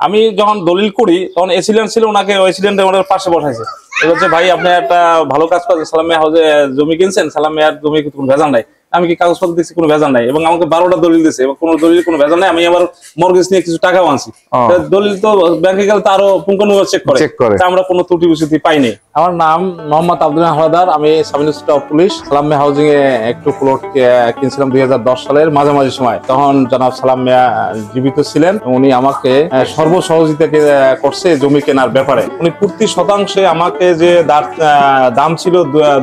আমি যখন দলিল করি তখন এসিডেন্ট ছিল, ওনাকে এসিডেন্টে ওনার পাশে বসাইছে। বলছে ভাই আপনি একটা ভালো কাজ করেছেন, সালাম মিয়া হাউজে জমি কিনছেন, সালাম মিয়ার জমি কোনো ভেজাল নাই। আমি কি কাগজপত্র দিচ্ছি, কোনো ভেজাল নাই, এবং আমাকে 12টা দলিল দিচ্ছে এবং কোনো দলিল কোনো ভেজাল নাই। আমি আবার মর্গেজ নিয়ে কিছু টাকাও আনছি। দলিল তো ব্যাংকে গেলে তো আরো পুঙ্খানুপুঙ্খ চেক করে, আমরা কোনো ত্রুটি বিচ্যুতি পাইনি। আমার নাম মোহাম্মদ আব্দুল হাওলাদার, আমি সাব ইন্সপেক্টর অফ পুলিশ। সালাম মিয়া হাউজিং এ একটু প্লট কিনছিলাম 2010 সালের মাঝামাঝি সময়। তখন জনাব সালাম মিয়া জীবিত ছিলেন, উনি আমাকে সর্বসহযোগিতা করছে জমি কেনার ব্যাপারে। উনি প্রতি শতাংশে আমাকে যে দাম ছিল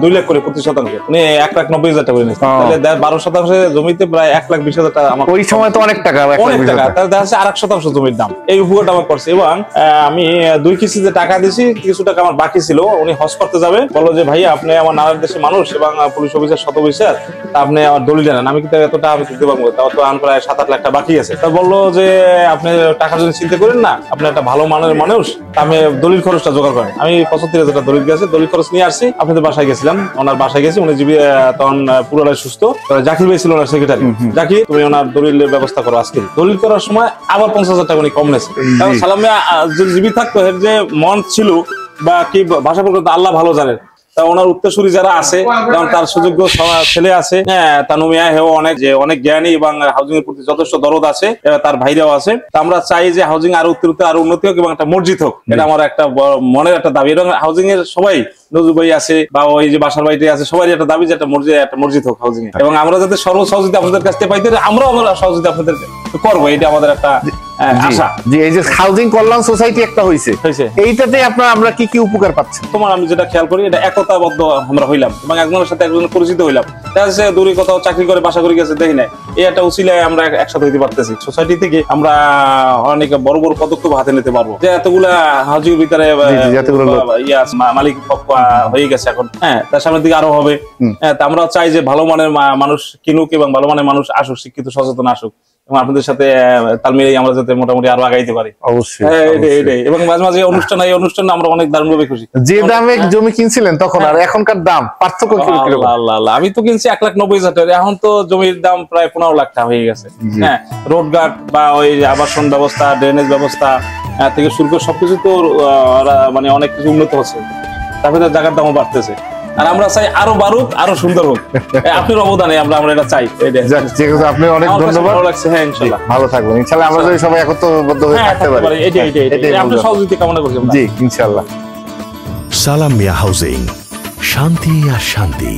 2 লাখ করে প্রতি শতাংশে, উনি 1,90,000 টাকা করে নিয়েছেন। 12% জমিতে প্রায় 1,20,000 টাকা। ওই সময় তো অনেক টাকা, তাহলে দেখা যাচ্ছে 8% জমির দাম। এই উপকারটা আমার করছে। এবং আমি 2 কিস্তিতে টাকা দিয়েছি, কিছু টাকা আমার বাকি ছিল। উনি হজ করতে যাবে, বললো যে ভাই আপনি আমার নানার দেশের মানুষ এবং পুলিশ অফিসার, শত অফিসার, আপনি আমার দলিল জানেন, আমি কিন্তু এত টাকা আমি দিতে পারবো, তাও তো প্রায় 7-8 লাখ টাকা বাকি আছে। তা বললো যে আপনি টাকার জন্য চিন্তা করেন না, আপনি একটা ভালো মানের মানুষ, আমি দলিল খরচটা জোগাড় করেন। আমি 75,000 টাকা দলিল গেছে, দলিল খরচ নিয়ে আসছি। আপনাদের বাসায় গেছিলাম, ওনার বাসায় গেছি। উনি তখন পুরোটাই সুস্থ। জাকির ভাই ছিল ওনার সেক্রেটারি। জাকির, তুমি ওনার দলিলের ব্যবস্থা করো। আজকে দলিল করার সময় আবার 50,000 টাকা উনি কম নেছে। কারণ সালাম মিয়া যদি জীবিত থাকতো, এর যে মন ছিল বা কি ভাষা প্রকৃত আল্লাহ ভালো জানেন। তা ওনার উত্তরসূরি যারা আছে, যেমন তার সুযোগ্য ছেলে আছে, তানু মিয়া, হেও অনেক জ্ঞানী এবং হাউজিং এর প্রতি যথেষ্ট দরদ আছে, তার ভাইরাও আছে। তা আমরা চাই যে হাউজিং আরো উত্তরোত্তর আরো উন্নতি হোক এবং একটা মসজিদ হোক। এটা আমার একটা মনের একটা দাবি। এবং হাউজিং এর সবাই, নজরুল ভাই আছে বা ওই যে বাসার বাড়িতে আছে, সবাই একটা দাবি যে একটা মসজিদ হোক হাউজিং এ। এবং আমরা যাতে সহযোগিতা আপনাদের কাছ থেকে পাইতে, আমরা সহযোগিতা আপনাদের করবো, এটা আমাদের একটা আশা। এই যে হাউজিং কল্যাণ সোসাইটি একটা হয়েছে, এইটাতে আমরা কি কি উপকার পাচ্ছি? তোমার আমি যেটা খেয়াল করি, এটা একতাবদ্ধ আমরা হইলাম এবং একজনের সাথে একজনের পরিচিত হইলাম। দেখা যাচ্ছে দূরে কোথাও চাকরি করে বাসা করে গেছে, দেখি না, এই একটা উসিলায় আমরা একসাথে হইতে পারতেছি। সোসাইটি থেকে আমরা অনেক বড় বড় পদক্ষেপ হাতে নিতে পারবো। যে এতগুলা হাউজিং এর ভিতরে মালিক হয়ে গেছে এখন, তার সামনের দিকে আরো হবে। আমরা চাই যে ভালো মানের মানুষ কিনুক এবং ভালো মানের মানুষ আসুক, শিক্ষিত সচেতন আসুক, এবং আপনাদের সাথে তাল মিলিয়ে আমরা যাতে মোটামুটি আরো আগাইতে পারি। অবশ্যই। এবং মাঝে মাঝে অনুষ্ঠান, এই অনুষ্ঠানে আমরা অনেক দারুণভাবে খুশি। যে দামে জমি কিনছিলেন তখন আর এখনকার দাম পার্থক্য কি? আল্লাহ, আমি তো কিনছি 1,90,000 টাকা, এখন তো জমির দাম প্রায় 15 লাখ টাকা হয়ে গেছে। রোডঘাট বা ওই আবাসন ব্যবস্থা, ড্রেনেজ ব্যবস্থা থেকে শুরু করে সবকিছু তো মানে অনেক কিছু উন্নত হচ্ছে, তারপরে জায়গার দামও বাড়তেছে। আর আমরা চাই আরো বাড়ুক, আরো সুন্দর হোক। আপনার অবদানে আমরা এটা চাই। আপনি অনেক ধন্যবাদ। ভালো লাগছে। হ্যাঁ, ইনশাআল্লাহ ভালো থাকবেন। ইনশাআল্লাহ আমরা যদি সবাই একত্রবদ্ধ হয়ে থাকতে পারি, এটাই আপনার সহযোগিতা কামনা করছি। জি, ইনশাআল্লাহ। সালাম মিয়া হাউজিং, শান্তি আর শান্তি।